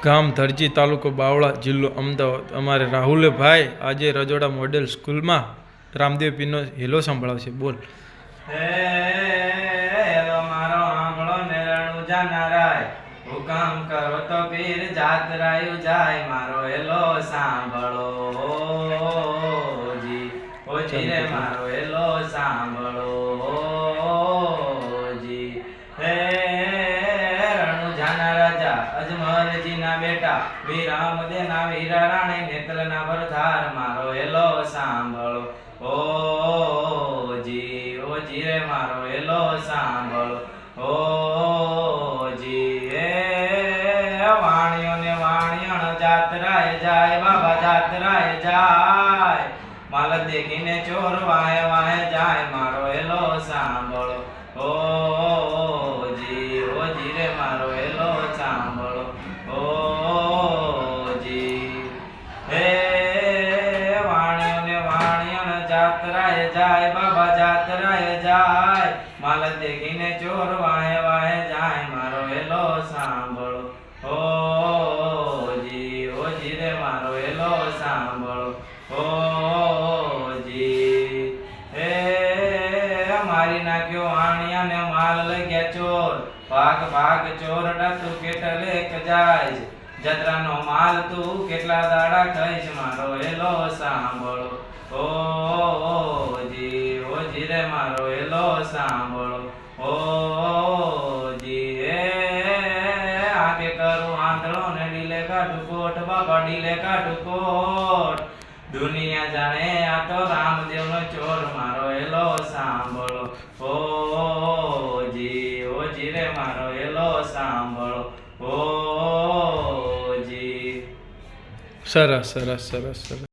ગામ ધરજી, તાલુકો બાવળા, જિલ્લો અમદાવાદ. અમારે રાહુલે ભાઈ આજે રજોડા મોડેલ સ્કૂલમાં રામદેવ પીરનો હેલો સંભળાવશે. બોલ. હેલો મારો આંબળો ને રણુજા નારાય, હુકમ કરો તો પીર જાતરાયું જાય, મારો હેલો સાંભળો જી, ઓ જી રે મારો હેલો સાંભળો જી. હે રણુજાના રાજા અજમલજીના બેટા, વીરામદેના વીરા રાણી, નેત્રના વરધાર, મારો હેલો સાંભળો ઓ જી, ઓ જી રે મારો હેલો સાંભળો ઓ જી. એ વાણિયો ને વાણિયણ જાતરાય જાય, બાબા જાતરાય જાય, માલ દેખીને ચોર વાહે વાહે જાય, મારો હેલો સાંભળો ઓ જી, ઓ જી રે મારો હેલો સાંભળો ઓ જી. હે વાણિયો ને વાણિયણ જાતરાય જાય, બાબા જાતરાય જાય, માલ દેખીને ચોર વાહે વાહે જાય, મારો હેલો સાંભળો ઓ જી, ઓ જી રે મારો હેલો સાંભળો ઓ જી. હે મારી નાખ્યો વાણિયા ને માલ લઈ ગયા ચોર, ભાગ ભાગ ચોરડા તું કેટલેક જાય, જત્રાનો માલ તું કેટલા દાડા ખાઈશ, મારો હેલો સાંભળો ઓ જી, ઓ જી રે મારો હેલો સાંભળો ઓ જી. એ આગે કરું આંધળો ને ડીલે કાઢું કોટ, બાબા ડીલે કાઢું કોટ, દુનિયા જાણે આ તો રામદેવનો ચોર, મારો હેલો સાંભળો ઓ જી, ઓ જી રે મારો હેલો સાંભળો ઓ જી. સરસ સરસ સરસ સરસ.